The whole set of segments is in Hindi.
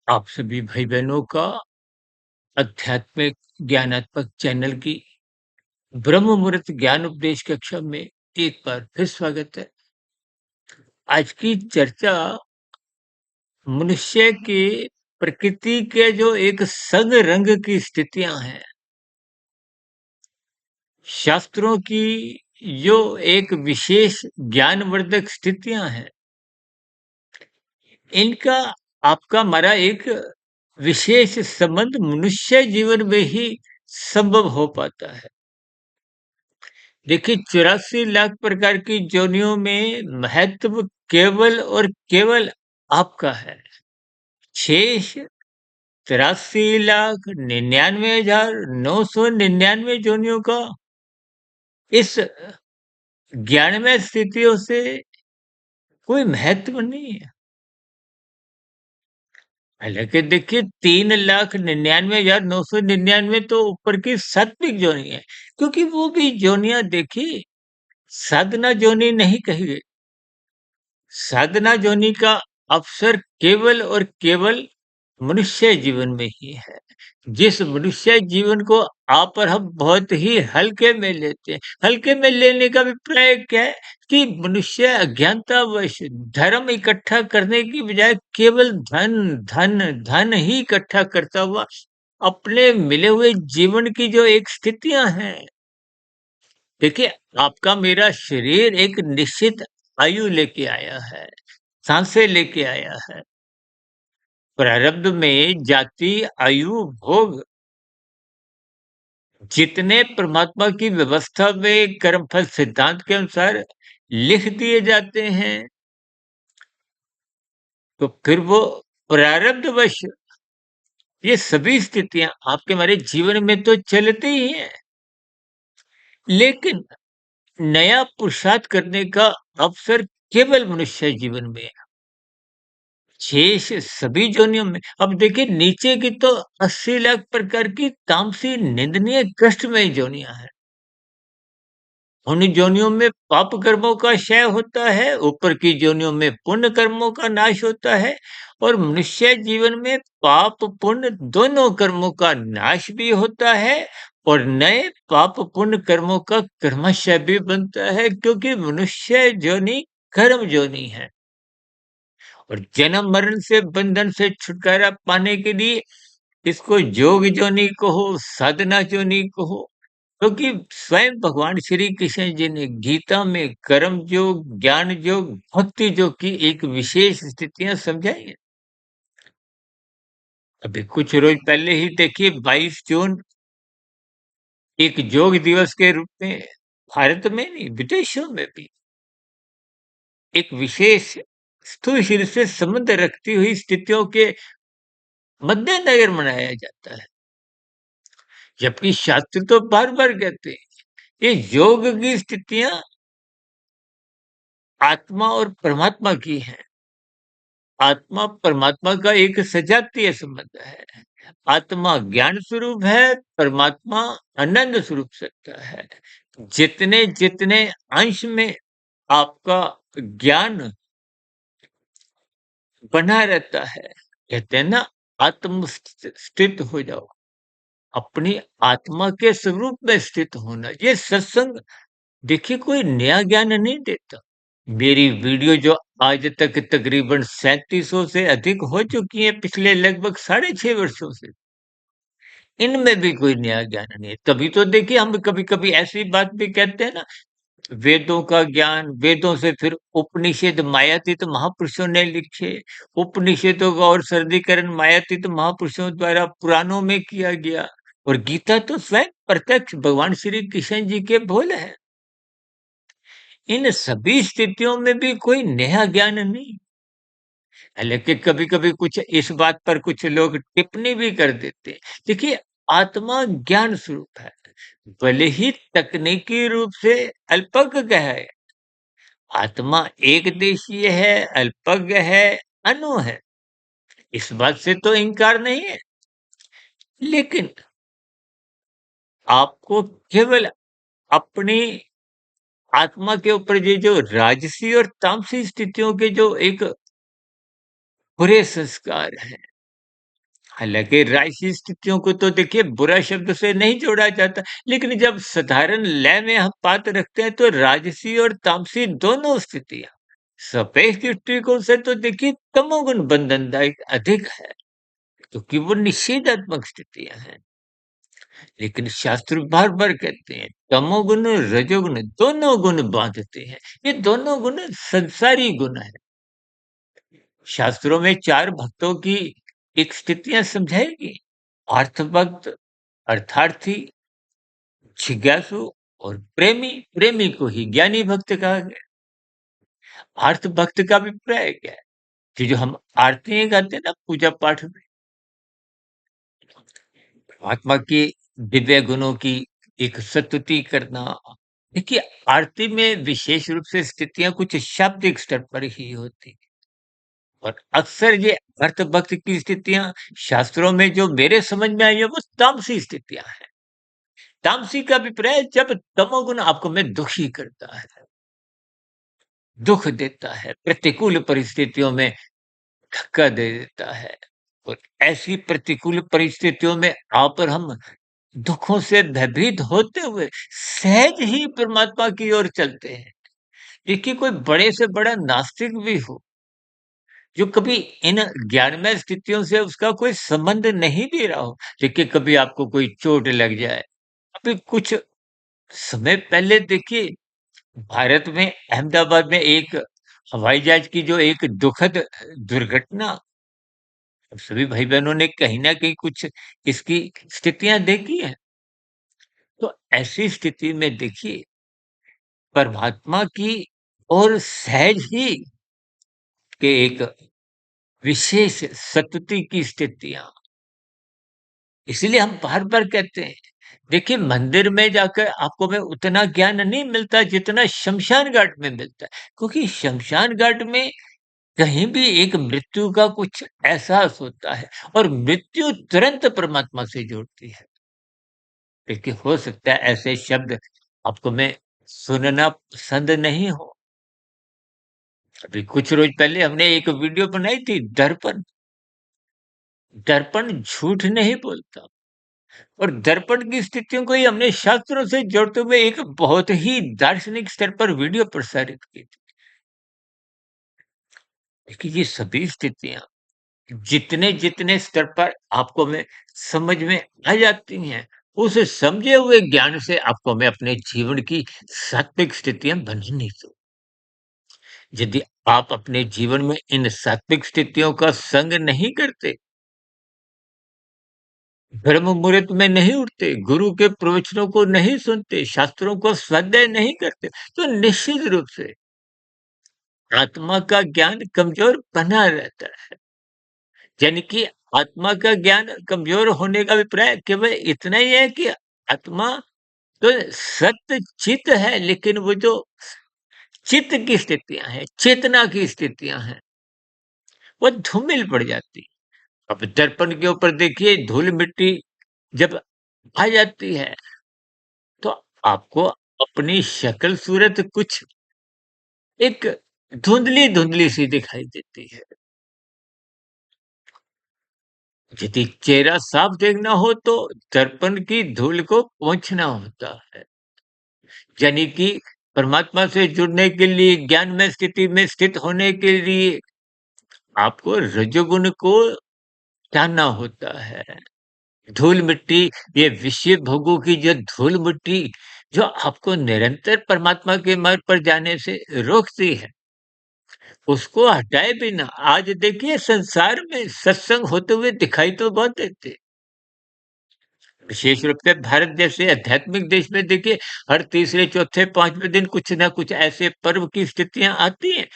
आप सभी भाई-बहनों का आध्यात्मिक ज्ञानात्मक चैनल की ब्रह्म मुहूर्त ज्ञान उपदेश कक्षा में एक बार फिर स्वागत है। आज की चर्चा मनुष्य की प्रकृति के जो एक संग रंग की स्थितियां हैं, शास्त्रों की जो एक विशेष ज्ञानवर्धक स्थितियां हैं, इनका आपका हमारा एक विशेष संबंध मनुष्य जीवन में ही संभव हो पाता है। देखिए 84 लाख प्रकार की योनियों में महत्व केवल और केवल आपका है। शेष 83,99,999 योनियों का इस ज्ञानमय स्थितियों से कोई महत्व नहीं है। हालाँकि देखिए 3,99,999 तो ऊपर की सात्विक योनि है, क्योंकि वो भी योनियाँ देखिए साधना योनि नहीं कही गई। साधना जोनि का अवसर केवल और केवल मनुष्य जीवन में ही है। जिस मनुष्य जीवन को आप और हम बहुत ही हल्के में लेते हैं। हल्के में लेने का अभिप्राय क्या है कि मनुष्य अज्ञानतावश धर्म इकट्ठा करने की बजाय केवल धन, धन, धन ही इकट्ठा करता हुआ अपने मिले हुए जीवन की जो एक स्थितियाँ हैं, देखिए आपका मेरा शरीर एक निश्चित आयु लेके आया है। सांसें लेके आया है। प्रारब्ध में जाति, आयु, भोग जितने परमात्मा की व्यवस्था में कर्मफल सिद्धांत के अनुसार लिख दिए जाते हैं, तो फिर वो प्रारब्धवश ये सभी स्थितियाँ आपके हमारे जीवन में तो चलती ही हैं, लेकिन नया पुरुषार्थ करने का अवसर केवल मनुष्य जीवन में है। शेष सभी योनियों में अब देखिए नीचे की तो 80 लाख प्रकार की तामसी निंदनीय कष्टमय योनियां हैं। उन योनियों में पाप कर्मों का क्षय होता है, ऊपर की योनियों में पुण्य कर्मों का नाश होता है और मनुष्य जीवन में पाप पुण्य दोनों कर्मों का नाश भी होता है और नए पाप पुण्य कर्मों का कर्मशय भी बनता है, क्योंकि मनुष्य योनि कर्म योनि है। और जन्म मरण से बंधन से छुटकारा पाने के लिए इसको योग जोनि कहो, साधना जोनि कहो, क्योंकि स्वयं भगवान श्री कृष्ण जी ने गीता में कर्म योग, ज्ञान योग, भक्ति योग की एक विशेष स्थितियां समझाई हैं। अभी कुछ रोज पहले ही देखिए 22 जून एक योग दिवस के रूप में भारत में नहीं विदेशों में भी एक विशेष स्थूल शरीर से संबंध रखती हुई स्थितियों के मद्देनजर मनाया जाता है। जबकि शास्त्र तो बार-बार कहते हैं, ये योग की स्थितियाँ आत्मा और परमात्मा की हैं। आत्मा परमात्मा का एक सजातीय संबंध है। आत्मा ज्ञान स्वरूप है, परमात्मा आनंद स्वरूप सत्ता है। जितने-जितने अंश में आपका ज्ञान बना रहता है, कहते हैं ना आत्म स्थित हो जाओ। अपनी आत्मा के स्वरूप में स्थित होना, ये सत्संग देखिए कोई नया ज्ञान नहीं देता। मेरी वीडियो जो आज तक तकरीबन 3700 से अधिक हो चुकी हैं पिछले लगभग साढ़े 6 वर्षों से, इनमें भी कोई नया ज्ञान नहीं है। तभी तो देखिए हम कभी-कभी ऐसी बात भी कहते हैं ना, वेदों का ज्ञान, वेदों से फिर उपनिषद मायातीत महापुरुषों ने लिखे, उपनिषदों का और सरलीकरण मायातीत महापुरुषों द्वारा पुराणों में किया गया और गीता तो स्वयं प्रत्यक्ष भगवान श्री कृष्ण जी के बोल है। इन सभी स्थितियों में भी कोई नया ज्ञान नहीं। हालाँकि कभी-कभी कुछ इस बात पर कुछ लोग टिप्पणी भी कर देते हैं। देखिए, आत्मा ज्ञान स्वरूप है, भले ही तकनीकी रूप से अल्पज्ञ है। आत्मा एकदेशीय है, अल्पज्ञ है, अणु है। इस बात से तो इनकार नहीं है। लेकिन आपको केवल अपनी आत्मा के ऊपर ये जो राजसी और तामसी स्थितियों के जो एक बुरे संस्कार हैं, हालाँकि राशि स्थितियों को तो देखिए बुरा शब्द से नहीं जोड़ा जाता, लेकिन जब साधारण लय में हम बात रखते हैं तो राजसी और तामसी दोनों स्थितियाँ सापेक्ष दृष्टिकोण से तो देखिए तमोगुण बंधनदायक अधिक है, क्योंकि वो निषेधात्मक स्थितियाँ हैं। लेकिन शास्त्र बार-बार कहते हैं तमोगुण, रजोगुण दोनों गुण बाँधते हैं। ये दोनों गुण संसारी गुण हैं। शास्त्रों में 4 भक्तों की एक स्थितियाँ समझाएगी। अर्थभक्त, अर्थार्थी, जिज्ञासु और प्रेमी, प्रेमी को ही ज्ञानी भक्त कहा गया। अर्थ भक्त का अभिप्राय क्या है? कि जो हम आरतियाँ गाते हैं ना पूजा पाठ में, आत्मा के दिव्य गुणों की एक स्तुति करना। देखिए, आरती में विशेष रूप से स्थितियाँ कुछ शाब्दिक स्तर पर ही होती हैं और अक्सर ये अर्थ भक्त की स्थितियाँ शास्त्रों में जो मेरे समझ में आई है वो तामसी स्थितियाँ हैं। तामसी का अभिप्राय जब तमोगुण आपको में दुखी करता है, दुःख देता है, प्रतिकूल परिस्थितियों में धक्का दे देता है और ऐसी प्रतिकूल परिस्थितियों में आप और हम दुखों से भयभीत होते हुए सहज ही परमात्मा की ओर चलते हैं। देखिए कोई बड़े से बड़ा नास्तिक भी हो, जो कभी इन ज्ञानमय स्थितियों से उसका कोई संबंध नहीं भी रहा हो। देखिए कभी आपको कोई चोट लग जाए, अभी कुछ समय पहले देखिए भारत में अहमदाबाद में एक हवाई जहाज की जो एक दुखद दुर्घटना, सभी भाई-बहनों ने कहीं न कहीं कुछ इसकी स्थितियाँ देखी हैं। तो ऐसी स्थिति में देखिए परमात्मा की और सहज ही के एक विशेष सतुति की स्थितियाँ, इसीलिए हम बार-बार कहते हैं, देखिए मंदिर में जाकर आपको में उतना ज्ञान नहीं मिलता जितना श्मशान घाट में मिलता है। क्योंकि श्मशान घाट में कहीं भी एक मृत्यु का कुछ एहसास होता है और मृत्यु तुरंत परमात्मा से जोड़ती है। देखिए हो सकता है ऐसे शब्द आपको में सुनना पसंद नहीं हो। अभी कुछ रोज पहले हमने एक वीडियो बनाई थी दर्पण। दर्पण झूठ नहीं बोलता और दर्पण की स्थितियों को ही हमने शास्त्रों से जोड़ते हुए एक बहुत ही दार्शनिक स्तर पर वीडियो प्रसारित की थी। देखिए ये सभी स्थितियाँ जितने स्तर पर आपको में समझ में आ जाती हैं, उस समझे हुए ज्ञान से आपको में अपने जीवन की सात्विक स्थितियाँ बनानी चाहिए। यदि आप अपने जीवन में इन सात्विक स्थितियों का संग नहीं करते, ब्रह्म मुहूर्त में नहीं उठते, गुरु के प्रवचनों को नहीं सुनते, शास्त्रों को स्वाध्याय नहीं करते, तो निश्चित रूप से आत्मा का ज्ञान कमजोर बना रहता है। यानी कि आत्मा का ज्ञान कमजोर होने का अभिप्राय केवल इतना ही है कि आत्मा तो सत्य चित है, लेकिन वो जो चित्त की स्थितियाँ हैं, चेतना की स्थितियाँ हैं, वो धूमिल पड़ जाती। अब दर्पण के ऊपर देखिए धूल-मिट्टी जब आ जाती है, तो आपको अपनी शक्ल सूरत कुछ एक धुंधली-धुंधली सी दिखाई देती है। यदि चेहरा साफ देखना हो तो दर्पण की धूल को पोंछना होता है। यानी कि परमात्मा से जुड़ने के लिए ज्ञानमय स्थिति में स्थित होने के लिए आपको रजोगुण को जानना होता है। धूल-मिट्टी, ये विषय भोगों की जो धूल-मिट्टी जो आपको निरंतर परमात्मा के मार्ग पर जाने से रोकती है, उसको हटाए बिना आज देखिए संसार में सत्संग होते हुए दिखाई तो बहुत देते। विशेष रूप से भारत जैसे आध्यात्मिक देश में देखिए हर तीसरे, चौथे, 5वें दिन कुछ ना कुछ ऐसे पर्व की स्थितियाँ आती हैं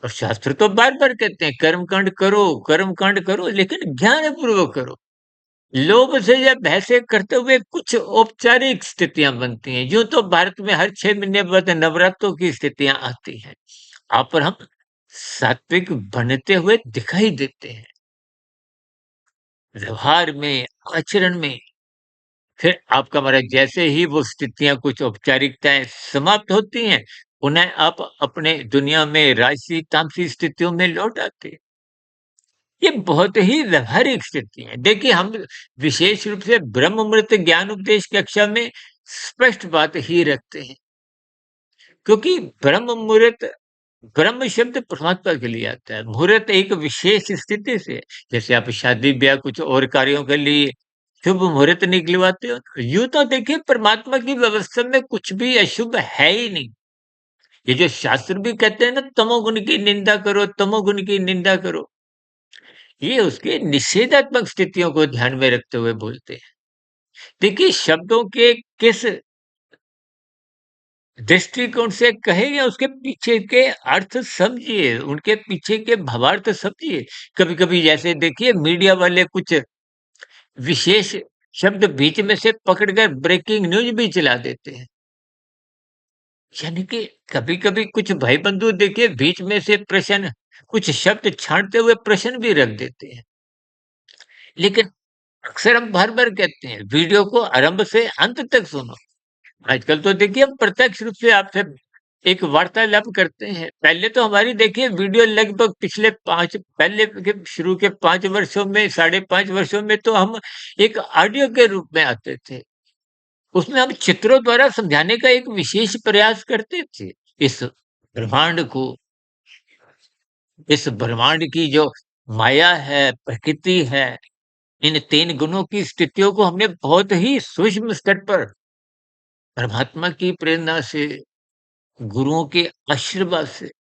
और शास्त्र तो बार-बार कहते हैं कर्म कांड करो लेकिन ज्ञानपूर्वक करो। लोभ से या भय से करते हुए कुछ औपचारिक स्थितियाँ बनती हैं। यूँ तो भारत में हर 6 महीने बाद नवरात्रों की स्थितियाँ आती हैं। आप और हम सात्विक बनते हुए दिखाई देते हैं। व्यवहार में, आचरण में, फिर आपका महाराज जैसे ही वो स्थितियाँ कुछ औपचारिकताएँ समाप्त होती हैं, पुनः आप अपने दुनिया में राजसी, तामसी स्थितियों में लौट आते हैं। ये बहुत ही व्यावहारिक स्थिति है। देखिए, हम विशेष रूप से ब्रह्ममुहूर्त ज्ञान उपदेश कक्षा में स्पष्ट बात ही रखते हैं, क्योंकि ब्रह्म मुहूर्त, ब्रह्म शब्द परमात्मा के लिए आता है। मुहूर्त एक विशेष स्थिति से, जैसे आप शादी-ब्याह कुछ और कार्यों के लिए शुभ मुहूर्त निकलवाते हो। यूँ तो देखिए, परमात्मा की व्यवस्था में कुछ भी अशुभ है ही नहीं। ये जो शास्त्र भी कहते हैं ना, तमोगुण की निंदा करो, तमोगुण की निंदा करो, ये उसके निषेधात्मक स्थितियों को ध्यान में रखते हुए बोलते हैं। देखिए, शब्दों के किस दृष्टिकोण से कहे या उसके पीछे के अर्थ समझिए, उनके पीछे के भावार्थ समझिए। कभी-कभी जैसे देखिए, मीडिया वाले कुछ विशेष शब्द बीच में से पकड़कर ब्रेकिंग न्यूज़ भी चला देते हैं। यानी कि कभी-कभी कुछ भाई बंधु देखिए, बीच में से प्रश्न, कुछ शब्द छाँटते हुए प्रश्न भी रख देते हैं। लेकिन अक्सर हम बार-बार कहते हैं, वीडियो को आरंभ से अंत तक सुनो। आजकल तो देखिए, हम प्रत्यक्ष रूप से आपसे एक वार्तालाप करते हैं। पहले तो हमारी देखिए वीडियो लगभग पिछले 5 पहले के शुरू के 5 वर्षों में, साढ़े 5 वर्षों में तो हम एक ऑडियो के रूप में आते थे। उसमें हम चित्रों द्वारा समझाने का एक विशेष प्रयास करते थे। इस ब्रह्मांड को, इस ब्रह्मांड की जो माया है, प्रकृति है, इन 3 गुणों की स्थितियों को हमने बहुत ही सूक्ष्म स्तर पर परमात्मा की प्रेरणा से, गुरुओं के आशीर्वाद से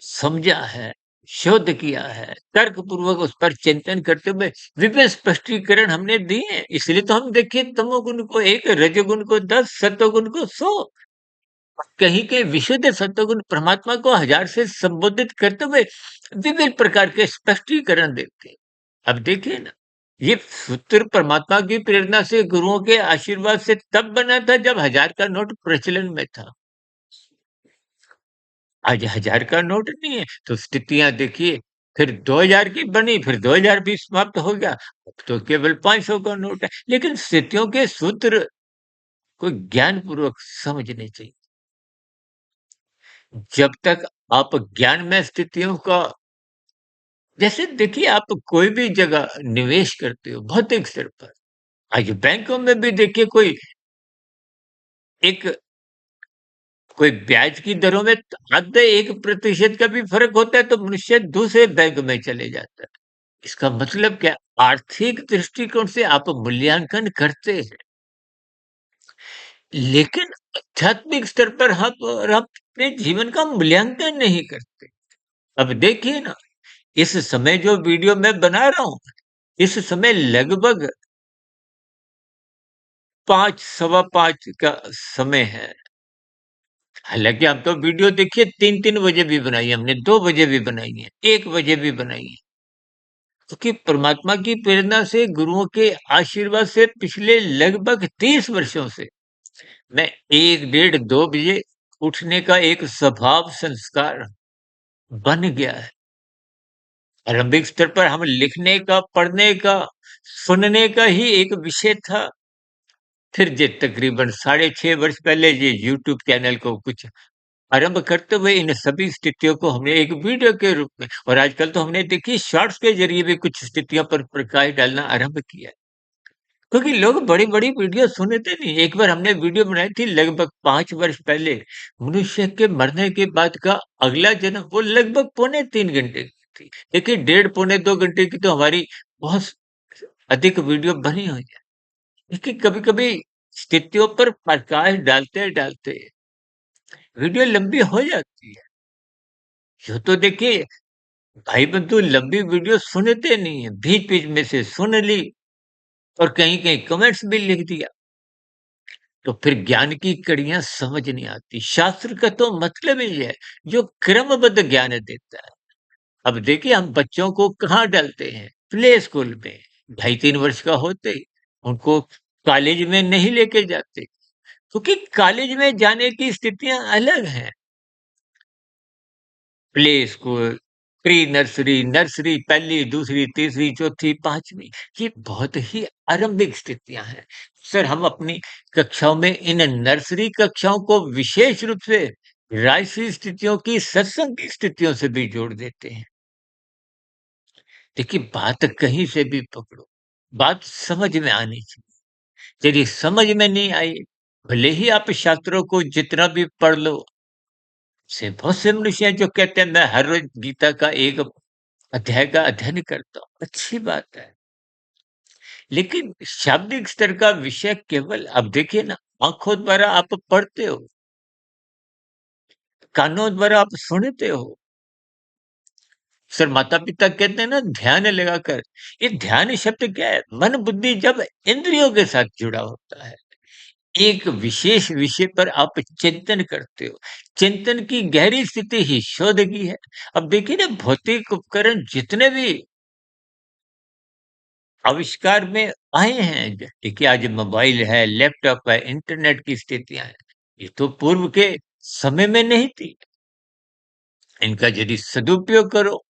समझा है, शोध किया है, तर्कपूर्वक उस पर चिंतन करते हुए विभिन्न स्पष्टीकरण हमने दिए हैं। इसलिए तो हम देखिए, तमोगुण को 1, रजोगुण को 10, सतोगुण को 100, कहीं विशुद्ध सतोगुण परमात्मा को 1000 से संबोधित करते हुए विभिन्न प्रकार के स्पष्टीकरण देते हैं। अब देखिए ना, ये सूत्र परमात्मा की प्रेरणा से, गुरुओं के आशीर्वाद से तब बना था जब 1000 का नोट प्रचलन में था। आज 1000 का नोट नहीं है, तो स्थितियाँ देखिए, फिर 2000 की बनी, फिर 2000 भी समाप्त हो गया, अब तो केवल 500 का नोट है। लेकिन स्थितियों के सूत्र को ज्ञानपूर्वक समझने चाहिए। जब तक आप ज्ञान में स्थितियों का, जैसे देखिए, आप कोई भी जगह निवेश करते हो भौतिक स्तर पर, आज बैंकों में भी देखिए, एक कोई ब्याज की दरों में आधे 1% का भी फ़र्क होता है, तो मनुष्य दूसरे बैंक में चले जाता है। इसका मतलब क्या? आर्थिक दृष्टिकोण से आप मूल्यांकन करते हैं, लेकिन आध्यात्मिक स्तर पर आप अपने जीवन का मूल्यांकन नहीं करते। अब देखिए ना, इस समय जो वीडियो मैं बना रहा हूँ, इस समय लगभग 5 सवा 5 का समय है। हालाँकि हम तो वीडियो देखिए 3-3 बजे भी बनाई है हमने, 2 बजे भी बनाई है, 1 बजे भी बनाई है। क्योंकि परमात्मा की प्रेरणा से, गुरुओं के आशीर्वाद से पिछले लगभग 30 वर्षों से मैं 1 डेढ़ 2 बजे उठने का एक स्वभाव संस्कार बन गया है। आरंभिक स्तर पर हम लिखने का, पढ़ने का, सुनने का ही एक विषय था। फिर जे तकरीबन साढ़े 6 वर्ष पहले ये यूट्यूब चैनल को कुछ आरंभ करते हुए इन सभी स्थितियों को हमने एक वीडियो के रूप में, और आजकल तो हमने देखिए शॉर्ट्स के ज़रिए भी कुछ स्थितियों पर प्रकाश डालना आरंभ किया है। क्योंकि लोग बड़ी-बड़ी वीडियो सुनते नहीं। एक बार हमने वीडियो बनाई थी लगभग 5 वर्ष पहले, मनुष्य के मरने के बाद का अगला जन्म, वो लगभग पौने 3 घंटे की थी। देखिए, डेढ़ पौने 2 घंटे की तो हमारी बहुत अधिक वीडियो बनी हुई है। देखिए, कभी-कभी स्थितियों पर प्रकाश डालते-डालते वीडियो लंबी हो जाती है। यूँ तो देखिए, भाई बंधु लंबी वीडियो सुनते नहीं है, बीच-बीच में से सुन ली और कहीं-कहीं कमेंट्स भी लिख दिया। तो फिर ज्ञान की कड़ियाँ समझ नहीं आती। शास्त्र का तो मतलब ही है, जो क्रमबद्ध ज्ञान देता है। अब देखिए, हम बच्चों को कहाँ डालते हैं? प्ले स्कूल में, ढाई 3 वर्ष का होते ही। उनको कॉलेज में नहीं लेके जाते, क्योंकि कॉलेज में जाने की स्थितियाँ अलग हैं। Play school, pre nursery, nursery पहली, दूसरी, तीसरी, चौथी, 5वीं, ये बहुत ही आरंभिक स्थितियाँ हैं। सर, हम अपनी कक्षाओं में इन नर्सरी कक्षाओं को विशेष रूप से राजसी स्थितियों की, सत्संग की स्थितियों से भी जोड़ देते हैं। देखिए, बात कहीं से भी पकड़ो, बात समझ में आनी चाहिए। यदि समझ में नहीं आई, भले ही आप शास्त्रों को जितना भी पढ़ लो, से बहुत से मनुष्य हैं जो कहते हैं मैं हर रोज गीता का एक अध्याय का अध्ययन करता हूँ, अच्छी बात है। लेकिन शाब्दिक स्तर का विषय केवल अब देखिए ना, आँखों द्वारा आप पढ़ते हो, कानों द्वारा आप सुनते हो। सर माता-पिता कहते हैं ना ध्यान लगाकर, ये ध्यान शब्द क्या है? मन बुद्धि जब इंद्रियों के साथ जुड़ा होता है, एक विशेष विषय पर आप चिंतन करते हो। चिंतन की गहरी स्थिति ही शोध की है। अब देखिए ना भौतिक उपकरण जितने भी आविष्कार में आए हैं, देखिए आज मोबाइल है, लैपटॉप है, इंटरनेट की स्थितियाँ हैं, ये तो पूर्व के समय में नहीं थी। इनका यदि सदुपयोग करो,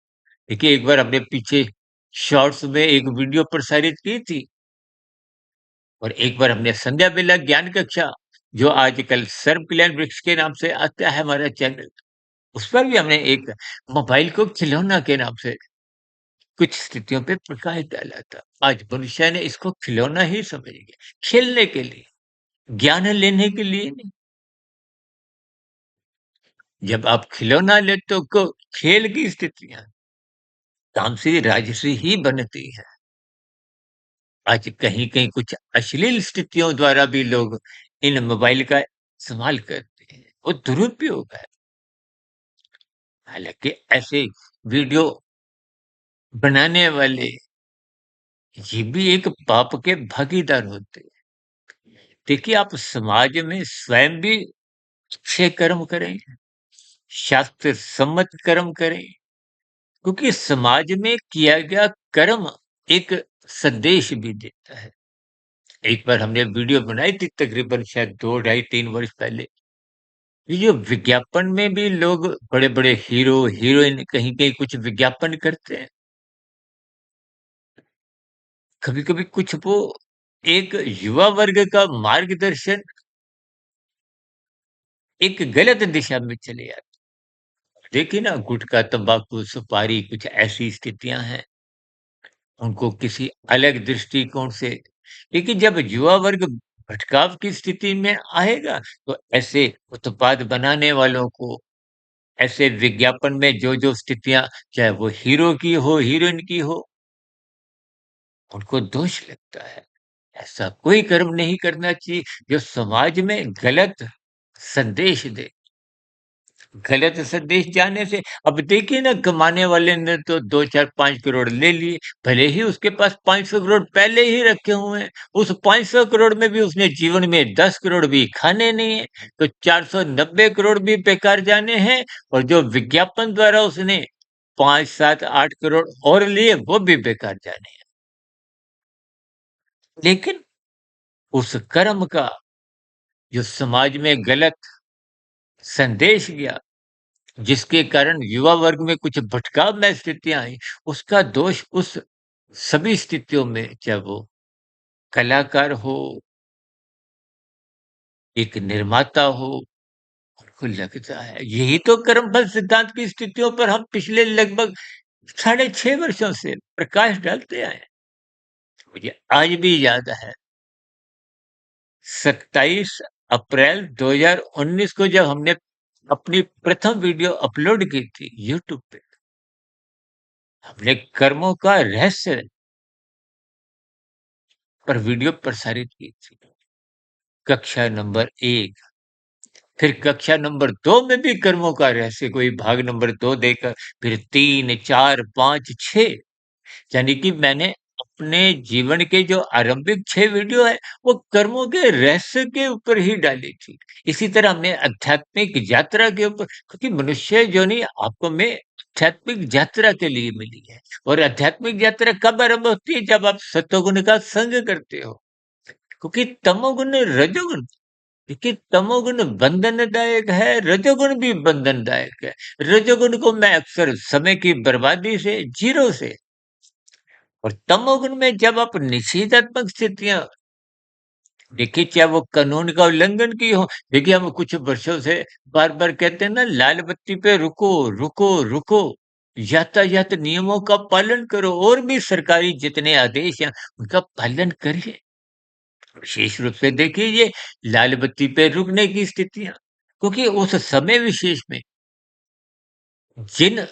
देखिए एक बार हमने पीछे शॉर्ट्स में एक वीडियो प्रसारित की थी और एक बार हमने संध्या बेला ज्ञान कक्षा, जो आजकल सर्व कल्याण वृक्ष के नाम से आता है हमारा चैनल, उस पर भी हमने एक मोबाइल को खिलौना के नाम से कुछ स्थितियों पे प्रकाश डाला था। आज मनुष्य ने इसको खिलौना ही समझ लिया, खेलने के लिए, ज्ञान लेने के लिए नहीं। जब आप खिलौना लेते हो को खेल की स्थितियाँ तामसी राजसी ही बनती है। आज कहीं-कहीं कुछ अश्लील स्थितियों द्वारा भी लोग इन मोबाइल का इस्तेमाल करते हैं। वो दुरुपयोग है। हालाँकि ऐसे वीडियो बनाने वाले ये भी एक पाप के भागीदार होते हैं। देखिए आप समाज में स्वयं भी अच्छे कर्म करें, शास्त्र सम्मत कर्म करें, क्योंकि समाज में किया गया कर्म एक संदेश भी देता है। एक बार हमने वीडियो बनाई थी तकरीबन शायद 2 ढाई 3 वर्ष पहले। ये जो विज्ञापन में भी लोग बड़े-बड़े हीरो, हीरोइन कहीं-कहीं कुछ विज्ञापन करते हैं। कभी-कभी कुछ वो एक युवा वर्ग का मार्गदर्शन एक गलत दिशा में चले जाते हैं। देखिए ना गुटखा, तम्बाकू, सुपारी कुछ ऐसी स्थितियाँ हैं, उनको किसी अलग दृष्टिकोण से लेकिन जब युवा वर्ग भटकाव की स्थिति में आएगा, तो ऐसे उत्पाद बनाने वालों को ऐसे विज्ञापन में जो-जो स्थितियाँ चाहे वो हीरो की हो, हीरोइन की हो, उनको दोष लगता है। ऐसा कोई कर्म नहीं करना चाहिए जो समाज में गलत संदेश दे। गलत संदेश जाने से अब देखिए ना कमाने वाले ने तो 2, 4, 5 करोड़ ले लिए, भले ही उसके पास 500 करोड़ पहले ही रखे हुए हैं। उस 500 करोड़ में भी उसने जीवन में 10 करोड़ भी खाने नहीं है, तो 490 करोड़ भी बेकार जाने हैं और जो विज्ञापन द्वारा उसने 5, 7, 8 करोड़ और लिए वो भी बेकार जाने हैं। लेकिन उस कर्म का जो समाज में गलत संदेश गया जिसके कारण युवा वर्ग में कुछ भटकाव स्थितियाँ आई, उसका दोष उस सभी स्थितियों में चाहे वो कलाकार हो, एक निर्माता हो, उनको लगता है। यही तो कर्मफल सिद्धांत की स्थितियों पर हम पिछले लगभग साढ़े 6 वर्षों से प्रकाश डालते आए हैं। मुझे आज भी याद है 27 अप्रैल 2019 को जब हमने अपनी प्रथम वीडियो अपलोड की थी यूट्यूब पे, हमने कर्मों का रहस्य पर वीडियो प्रसारित की थी। कक्षा नंबर 1 फिर कक्षा नंबर 2 में भी कर्मों का रहस्य कोई भाग नंबर 2 देकर फिर 3, 4, 5, 6 यानी कि मैंने अपने जीवन के जो आरंभिक 6 वीडियो है, वो कर्मों के रहस्य के ऊपर ही डाली थी। इसी तरह हमने आध्यात्मिक यात्रा के ऊपर क्योंकि मनुष्य जो नहीं आपको में आध्यात्मिक यात्रा के लिए मिली है और आध्यात्मिक यात्रा कब आरंभ होती है जब आप सत्वगुण का संग करते हो। क्योंकि तमोगुण रजोगुण देखिए तमोगुण बंधनदायक है, रजोगुण भी बंधनदायक है। रजोगुण को मैं अक्सर समय की बर्बादी से, जीरो से और तमोगुण में जब आप निषेधात्मक स्थितियाँ देखिए चाहे वो कानून का उल्लंघन की हो, देखिए हम कुछ वर्षों से बार-बार कहते हैं ना लाल बत्ती पे रुको, रुको, रुको। यातायात नियमों का पालन करो और भी सरकारी जितने आदेश हैं, उनका पालन करिए। विशेष रूप से देखिए ये लाल बत्ती पे रुकने की स्थितियाँ, क्योंकि उस समय विशेष में जिन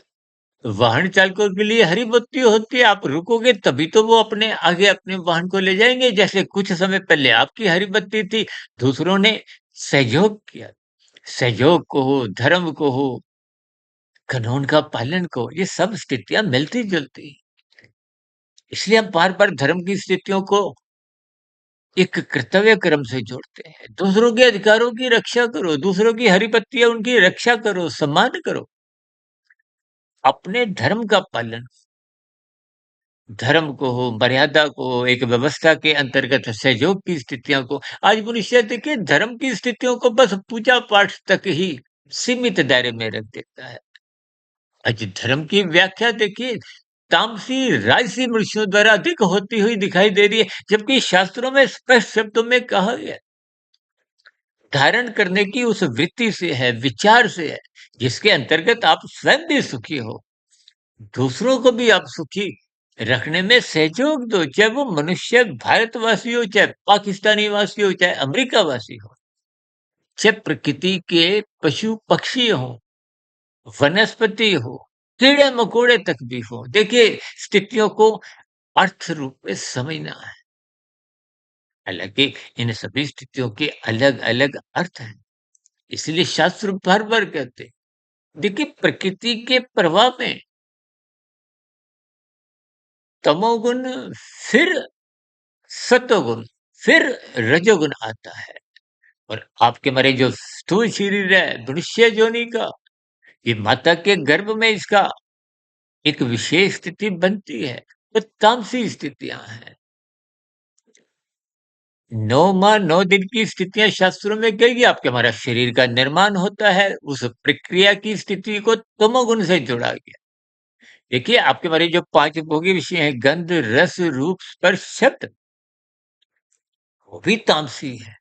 वाहन चालकों के लिए हरी बत्ती होती है, आप रुकोगे तभी तो वो अपने आगे अपने वाहन को ले जाएँगे। जैसे कुछ समय पहले आपकी हरी बत्ती थी, दूसरों ने सहयोग किया। सहयोग को हो, धर्म को हो, कानून का पालन को, ये सब स्थितियाँ मिलती-जुलती। इसलिए हम बार-बार धर्म की स्थितियों को एक कर्तव्य क्रम से जोड़ते हैं। दूसरों के अधिकारों की रक्षा करो, दूसरों की हरी पत्तियाँ उनकी रक्षा करो, सम्मान करो। अपने धर्म का पालन, धर्म को हो, मर्यादा को हो, एक व्यवस्था के अंतर्गत सहयोग की स्थितियों को, आज मनुष्य देखिए धर्म की स्थितियों को बस पूजा-पाठ तक ही सीमित दायरे में रख देता है। आज धर्म की व्याख्या देखिए तामसी, राजसी मनुष्यों द्वारा अधिक होती हुई दिखाई दे रही है, जबकि शास्त्रों में स्पष्ट शब्दों में कहा गया है, धारण करने की उस वृत्ति से है, विचार से है, जिसके अंतर्गत आप स्वयं भी सुखी हो, दूसरों को भी आप सुखी रखने में सहयोग दो, चाहे वो मनुष्य भारतवासी हो, चाहे पाकिस्तानी वासी हो, चाहे अमेरिका वासी हो, चाहे प्रकृति के पशु पक्षी हो, वनस्पति हो, कीड़े मकोड़े तक भी हो। देखिए स्थितियों को अर्थ रूप में समझना है। हालांकि इन सभी स्थितियों के अलग अलग अर्थ हैं, इसलिए शास्त्र बार बार कहते हैं, देखिए प्रकृति के प्रवाह में तमोगुण, फिर सत्वगुण, फिर रजोगुण आता है। और आपके मारे जो स्थूल शरीर है मनुष्य योनि का, ये माता के गर्भ में इसका एक विशेष स्थिति बनती है, तो तामसी स्थितियां हैं। 9 माह 9 दिन की स्थितियां शास्त्रों में कहेगी, आपके हमारा शरीर का निर्माण होता है, उस प्रक्रिया की स्थिति को तमोगुण से जोड़ा गया। देखिए आपके हमारे जो 5 भोगी विषय हैं, गंध, रस, रूप, स्पर्श, शब्द, वो भी तामसी है।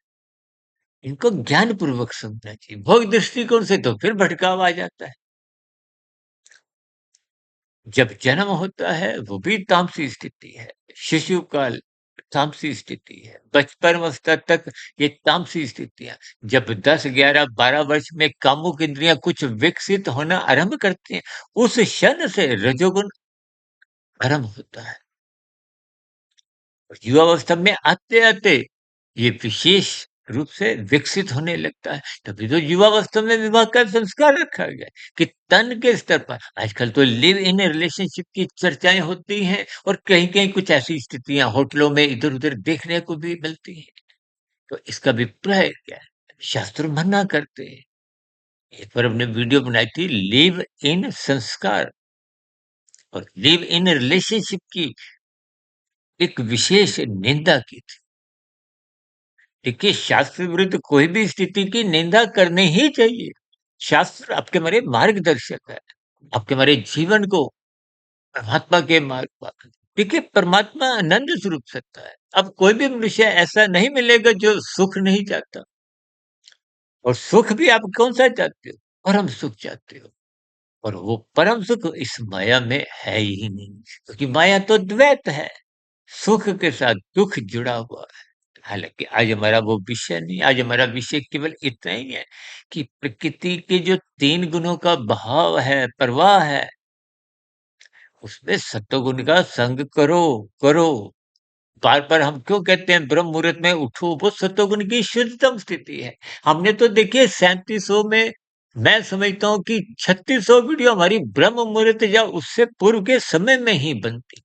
इनको ज्ञान पूर्वक समझना चाहिए। भोग दृष्टिकोण से तो फिर भटकाव आ जाता है। जब जन्म होता है वो भी तामसी स्थिति है। शिशु काल तामसी स्थिति है। बचपन अवस्था तक ये तामसी स्थितियाँ। जब 10, 11, 12 वर्ष में कामुक इंद्रियाँ कुछ विकसित होना आरंभ करती हैं, उस क्षण से रजोगुण आरंभ होता है। और युवावस्था में आते-आते ये विशेष रूप से विकसित होने लगता है। तभी तो युवावस्था में विवाह का संस्कार रखा गया है कि तन के स्तर पर आजकल तो लिव इन रिलेशनशिप की चर्चाएँ होती हैं और कहीं-कहीं कुछ ऐसी स्थितियाँ होटलों में इधर-उधर देखने को भी मिलती हैं। तो इसका अभिप्राय क्या है? शास्त्र मना करते हैं। एक बार हमने वीडियो बनाई थी लिव इन संस्कार और लिव इन रिलेशनशिप की एक विशेष निंदा की थी। देखिए शास्त्र विरुद्ध कोई भी स्थिति की निंदा करनी ही चाहिए। शास्त्र आपके हमारे मार्गदर्शक है, आपके हमारे जीवन को परमात्मा के मार्ग पर, देखिए परमात्मा आनंद स्वरूप सत्ता है। अब कोई भी मनुष्य ऐसा नहीं मिलेगा जो सुख नहीं चाहता, और सुख भी आप कौन सा चाहते हो? परम सुख चाहते हो, और वो परम सुख इस माया में है ही नहीं, क्योंकि माया तो द्वैत है, सुख के साथ दुख जुड़ा हुआ है। हालाँकि आज हमारा वो विषय नहीं, आज हमारा विषय केवल इतना ही है कि प्रकृति के जो 3 गुणों का बहाव है, प्रवाह है, उसमें सत्वगुण का संग करो, करो। बार-बार हम क्यों कहते हैं ब्रह्म मुहूर्त में उठो, वो सत्वगुण की शुद्धतम स्थिति है। हमने तो देखिए 3700 में, मैं समझता हूँ कि 3600 वीडियो हमारी ब्रह्म मुहूर्त या उससे पूर्व के समय में ही बनती।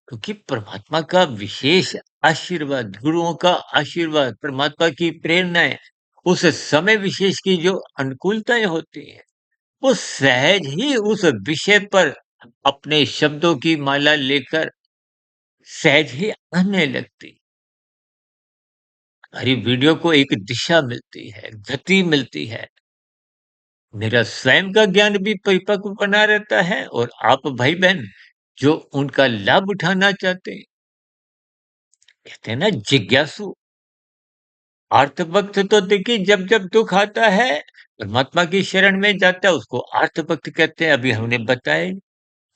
क्योंकि परमात्मा का विशेष आशीर्वाद, गुरुओं का आशीर्वाद, परमात्मा की प्रेरणाएँ, उस समय विशेष की जो अनुकूलताएँ होती हैं, वो सहज ही उस विषय पर अपने शब्दों की माला लेकर सहज ही आने लगती। हमारी वीडियो को एक दिशा मिलती है, गति मिलती है। मेरा स्वयं का ज्ञान भी परिपक्व बना रहता है, और आप भाई-बहन जो उनका लाभ उठाना चाहते हैं, कहते हैं ना जिज्ञासु। अर्थ वक़्त तो देखिए जब-जब दुःख आता है, परमात्मा की शरण में जाता है उसको आर्त भक्त कहते हैं, अभी हमने बताया।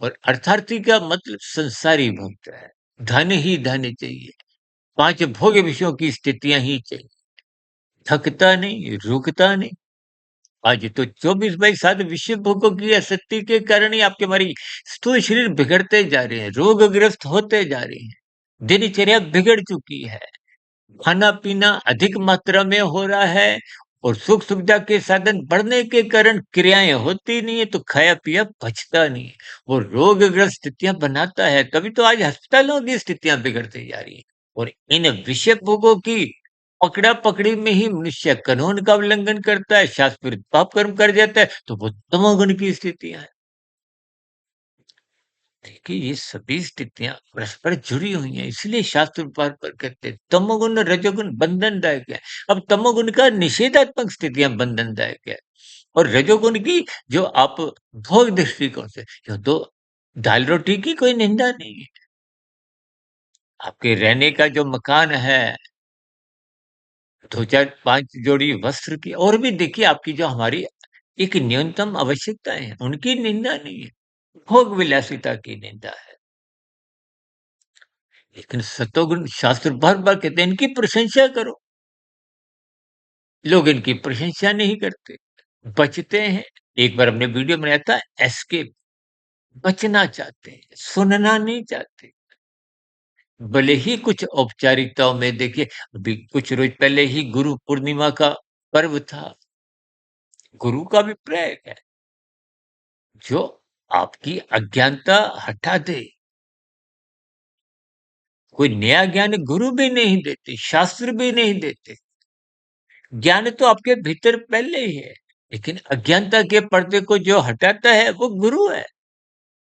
और अर्थार्थी का मतलब संसारी भक्त है। धन ही धन चाहिए, 5 भोग विषयों की स्थितियाँ ही चाहिए, थकता नहीं, रुकता नहीं। आज तो 24/7 विषय भोगों की आसक्ति के कारण ही आपके हमारी स्थूल शरीर बिगड़ते जा रहे हैं, रोगग्रस्त होते जा रहे हैं, दिनचर्या बिगड़ चुकी है, खाना-पीना अधिक मात्रा में हो रहा है और सुख-सुविधा के साधन बढ़ने के कारण क्रियाएँ होती नहीं है, तो खाया-पिया पचता नहीं है। वो रोगग्रस्त स्थितियाँ बनाता है, तभी तो आज अस्पतालों की स्थितियाँ बिगड़ती जा रही हैं। और इन विषय भोगों की पकड़ा-पकड़ी में ही मनुष्य कानून का उल्लंघन करता है, शास्त्र विरुद्ध पाप कर्म कर जाता है, तो वो तमोगुण की स्थितियाँ हैं। देखिए, ये सभी स्थितियाँ परस्पर जुड़ी हुई हैं, इसलिए शास्त्र बार-बार कहते हैं, तमोगुण और रजोगुण बंधनदायक है। अब तमोगुण का निषेधात्मक स्थितियाँ बंधनदायक है और रजोगुण की जो आप भोग दृष्टिकोण से, यह तो दाल-रोटी की कोई निंदा नहीं है। आपके रहने का जो मकान है, 2-4 5 जोड़ी वस्त्र की और भी देखिए आपकी जो हमारी एक न्यूनतम आवश्यकताएँ हैं, उनकी निंदा नहीं है। भोग विलासिता की निंदा है। लेकिन सतोगुण शास्त्र बार-बार कहते हैं इनकी प्रशंसा करो। लोग इनकी प्रशंसा नहीं करते, बचते हैं। एक बार हमने वीडियो बनाया था एस्केप, बचना चाहते हैं, सुनना नहीं चाहते। भले ही कुछ औपचारिकताओं में देखिए, अभी कुछ रोज पहले ही गुरु पूर्णिमा का पर्व था। गुरु का अभिप्राय है जो आपकी अज्ञानता हटा दे। कोई नया ज्ञान गुरु भी नहीं देते, शास्त्र भी नहीं देते। ज्ञान तो आपके भीतर पहले ही है, लेकिन अज्ञानता के पर्दे को जो हटाता है वो गुरु है।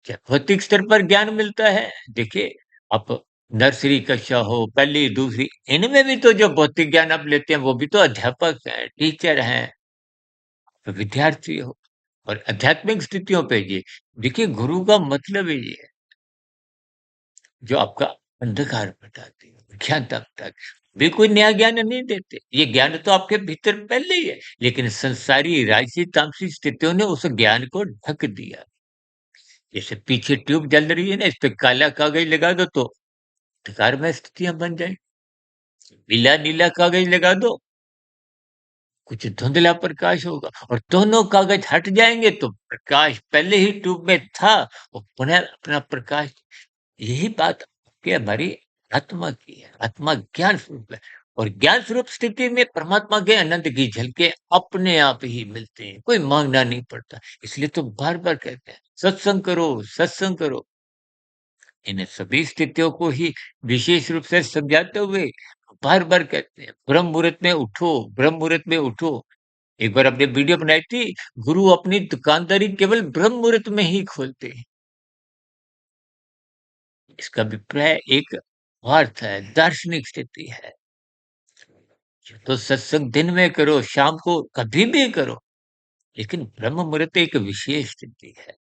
क्या भौतिक स्तर पर ज्ञान मिलता है? देखिए, आप नर्सरी कक्षा हो, पहली, दूसरी, इनमें भी तो जो भौतिक ज्ञान आप लेते हैं वो भी तो अध्यापक हैं, टीचर हैं, विद्यार्थी हो। और आध्यात्मिक स्थितियों पे ये देखिए, गुरु का मतलब ही ये है जो आपका अंधकार मिटाती है, अज्ञानता मिटाती है। वे कोई नया ज्ञान नहीं देते, ये ज्ञान तो आपके भीतर पहले ही है, लेकिन संसारी राजसी तामसी स्थितियों ने उस ज्ञान को ढक दिया। जैसे पीछे ट्यूब जल रही है ना, इस पे काला कागज लगा दो तो अंधकार में स्थितियां बन जाए, पीला नीला कागज लगा दो, कुछ धुंधला प्रकाश होगा और दोनों कागज हट जाएंगे तो प्रकाश पहले ही ट्यूब में था, वो पुनः अपना प्रकाश। यही बात आपकी हमारी आत्मा की है। आत्मा ज्ञान स्वरूप है और ज्ञान स्वरूप स्थिति में परमात्मा के आनंद की झलकें अपने आप ही मिलते हैं, कोई मांगना नहीं पड़ता। इसलिए तो बार-बार कहते हैं, सत्संग करो, सत्संग करो। इन सभी स्थितियों को ही विशेष रूप से समझाते हुए बार-बार कहते हैं, ब्रह्म मुहूर्त में उठो, ब्रह्म मुहूर्त में उठो। एक बार हमने वीडियो बनाई थी, गुरु अपनी दुकानदारी केवल ब्रह्म मुहूर्त में ही खोलते हैं। इसका अभिप्राय एक अर्थ है, दार्शनिक स्थिति है। तो सत्संग दिन में करो, शाम को कभी भी करो, लेकिन ब्रह्म मुहूर्त एक विशेष स्थिति है।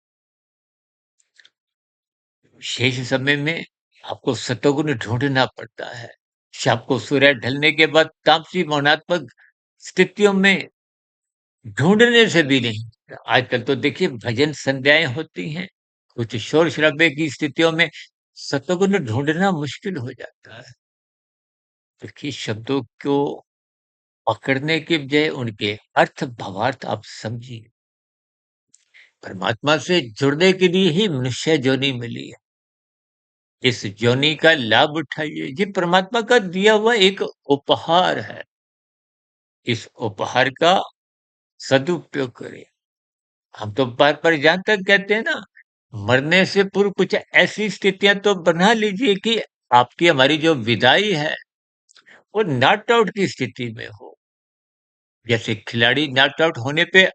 शेष समय में आपको सतोगुण ढूँढना पड़ता है। शाम को सूर्य ढलने के बाद तामसी भावनात्मक स्थितियों में ढूँढने से भी नहीं। आजकल तो देखिए भजन संध्याएँ होती हैं, कुछ शोर-शराबे की स्थितियों में सतोगुण ढूँढना मुश्किल हो जाता है। देखिए शब्दों को पकड़ने के बजाय उनके अर्थ भावार्थ आप समझिए। परमात्मा से जुड़ने के लिए ही मनुष्य योनि मिली है। इस योनि का लाभ उठाइए। ये परमात्मा का दिया हुआ एक उपहार है। इस उपहार का सदुपयोग करें। हम तो बार-बार यहाँ तक कहते हैं ना, मरने से पूर्व कुछ ऐसी स्थितियाँ तो बना लीजिए कि आपकी हमारी जो विदाई है, वो नॉट आउट की स्थिति में हो। जैसे खिलाड़ी नॉट आउट होने पे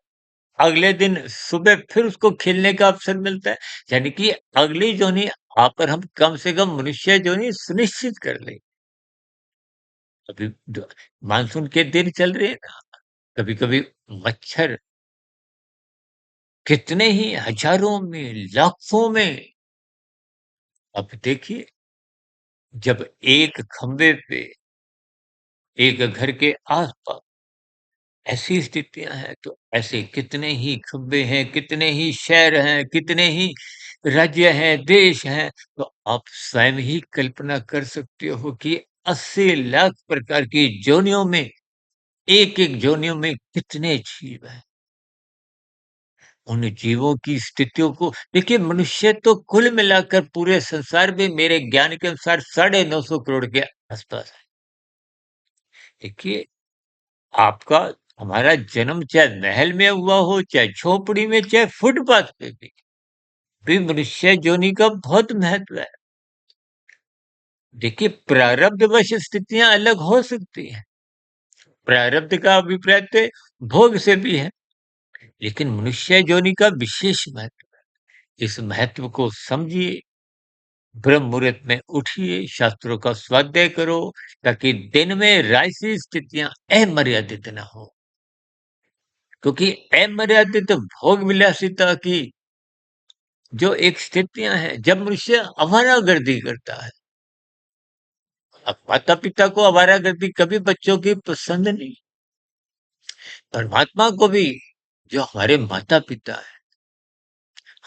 अगले दिन सुबह फिर उसको खेलने का अवसर मिलता है। यानी कि अगली जोनी आप पर हम कम से कम मनुष्य जोनी सुनिश्चित कर लें। अभी द मानसून के दिन चल रहे हैं ना, कभी-कभी मच्छर कितने ही हज़ारों में, लाखों में। अब देखिए, जब एक खंभे पे, एक घर के आस-पास ऐसी स्थितियाँ हैं, तो ऐसे कितने ही खंबे हैं, कितने ही शहर हैं, कितने ही राज्य हैं, देश हैं, तो आप स्वयं ही कल्पना कर सकते हो कि 80 लाख प्रकार की योनियों में, एक-एक योनियों में कितने जीव हैं। उन जीवों की स्थितियों को देखिए, मनुष्य तो कुल मिलाकर पूरे संसार में मेरे ज्ञान के अनुसार 950 करोड़ के आसपास है। देखिए, आपका हमारा जन्म चाहे महल में हुआ हो, चाहे झोपड़ी में, चाहे फुटपाथ पे भी मनुष्य योनि का बहुत महत्व है। देखिए, प्रारब्धवश स्थितियाँ अलग हो सकती हैं। प्रारब्ध का अभिप्राय तो भोग से भी है, लेकिन मनुष्य योनि का विशेष महत्व है। इस महत्व को समझिए, ब्रह्म मुहूर्त में उठिए, शास्त्रों का स्वाध्याय करो, ताकि दिन में राजसी स्थितियाँ अमर्यादित ना हो। क्योंकि अमर्यादित भोग विलासिता की जो एक स्थितियाँ हैं, जब मनुष्य आवारागर्दी करता है। अब माता-पिता को आवारागर्दी कभी बच्चों की पसंद नहीं। परमात्मा को भी जो हमारे माता-पिता हैं,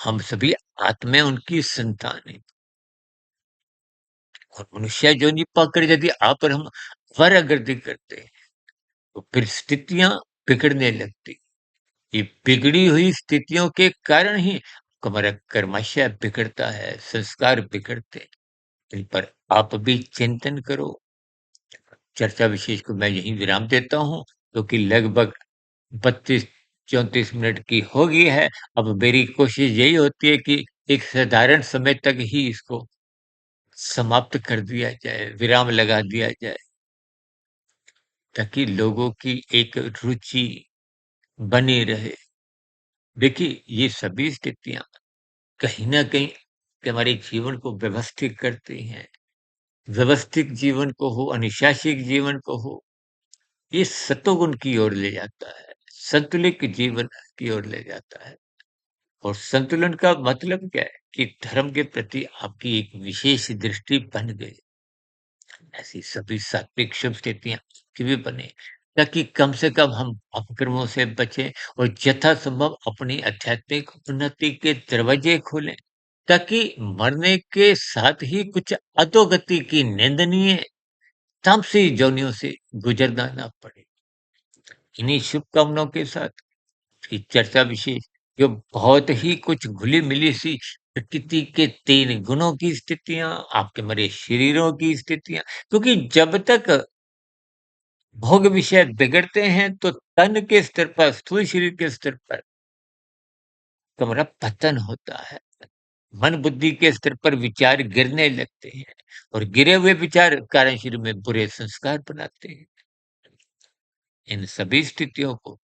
हम सभी आत्माएँ उनकी संतान हैं। और मनुष्य योनि पाकर यदि आप और हम आवारागर्दी करते हैं, तो फिर स्थितियाँ बिगड़ने लगती। ये बिगड़ी हुई स्थितियों के कारण ही हमारा कर्माशय बिगड़ता है, संस्कार बिगड़ते हैं। इन पर आप भी चिंतन करो। चर्चा विशेष को मैं यहीं विराम देता हूँ, क्योंकि लगभग 32-34 मिनट की हो गई है। अब मेरी कोशिश यही होती है कि एक साधारण समय तक ही इसको समाप्त कर दिया जाए, विराम लगा दिया जाए, ताकि लोगों की एक रुचि बनी रहे। देखिए, ये सभी स्थितियाँ कहीं न कहीं हमारे जीवन को व्यवस्थित करती हैं। व्यवस्थित जीवन को हो, अनुशासित जीवन को हो, ये सतोगुण की ओर ले जाता है, संतुलित जीवन की ओर ले जाता है। और संतुलन का मतलब क्या है? कि धर्म के प्रति आपकी एक विशेष दृष्टि बन गई। ऐसी सभी सात्विक शुभ स्थितियाँ की भी बने, ताकि कम से कम हम अपकर्मों से बचें और यथासंभव अपनी आध्यात्मिक उन्नति के दरवाजे खोलें, ताकि मरने के साथ ही कुछ अधोगति की निंदनीय तामसी योनियों से गुजरना ना पड़े। इन्हीं शुभकामनाओं के साथ की चर्चा विशेष, जो बहुत ही कुछ घुली-मिली सी प्रकृति के 3 गुणों की स्थितियाँ, आपके मरे शरीरों की स्थितियाँ, क्योंकि जब तक भोग विषय बिगड़ते हैं, तो तन के स्तर पर, स्थूल शरीर के स्तर पर तुम्हारा पतन होता है। मन बुद्धि के स्तर पर विचार गिरने लगते हैं, और गिरे हुए विचार कारण शरीर में बुरे संस्कार बनाते हैं। इन सभी स्थितियों को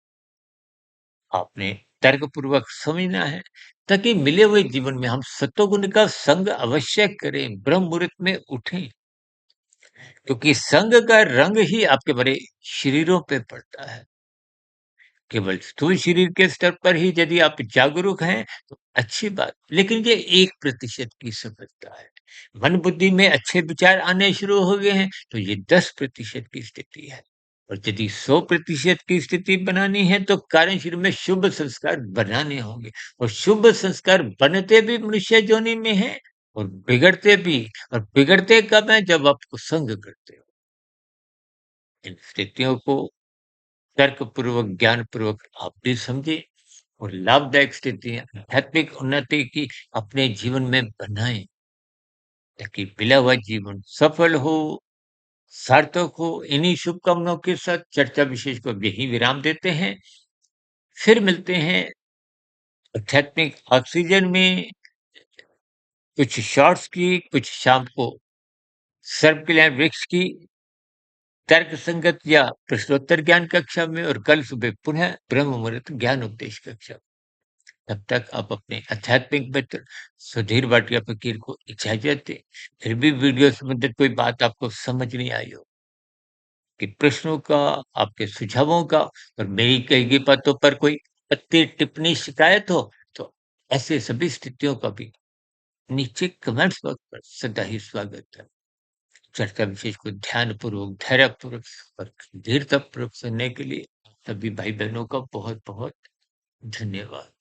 आपने तर्कपूर्वक समझना है, ताकि मिले हुए जीवन में हम सत्वगुण का संग अवश्य करें, ब्रह्म मुहूर्त में उठें, क्योंकि संग का रंग ही आपके बड़े शरीरों पे पड़ता है। केवल स्थूल शरीर के स्तर पर ही यदि आप जागरूक हैं, तो अच्छी बात, लेकिन ये 1% की सफलता है। मन बुद्धि में अच्छे विचार आने शुरू हो गए हैं, तो ये 10% की स्थिति है। और यदि 100% की स्थिति बनानी है, तो कारण शरीर में शुभ संस्कार बनाने होंगे, और शुभ संस्कार बनते भी मनुष्य योनि में है, और बिगड़ते भी। और बिगड़ते कब है? जब आप कुसंग करते हो। इन स्थितियों को तर्कपूर्वक, ज्ञानपूर्वक आप भी समझें, और लाभदायक स्थितियाँ, आध्यात्मिक उन्नति की अपने जीवन में बनाएँ, ताकि मिला हुआ जीवन सफल हो, सार्थक हो। इन्हीं शुभकामनाओं के साथ चर्चा विशेष को अब यहीं विराम देते हैं। फिर मिलते हैं आध्यात्मिक ऑक्सीजन में, कुछ शॉर्ट्स की, कुछ शाम को सर्व कल्याण वृक्ष की तर्क संगत या प्रश्नोत्तर ज्ञान कक्षा में, और कल सुबह पुनः ब्रह्म मुहूर्त ज्ञान उपदेश कक्षा। तब तक आप अपने आध्यात्मिक मित्र सुधीर भाटिया फकीर को इजाजत दें। फिर भी वीडियो संबंधित कोई बात आपको समझ नहीं आई हो, कि प्रश्नों का, आपके सुझावों का, और मेरी कही गई बातों पर कोई आपत्ति, टिप्पणी, शिकायत हो, तो ऐसे सभी स्थितियों का भी नीचे कमेंट्स बॉक्स पर सदा ही स्वागत है। चर्चा विशेष को ध्यानपूर्वक, धैर्यपूर्वक और गंभीरतापूर्वक सुनने के लिए सभी भाई-बहनों का बहुत-बहुत धन्यवाद।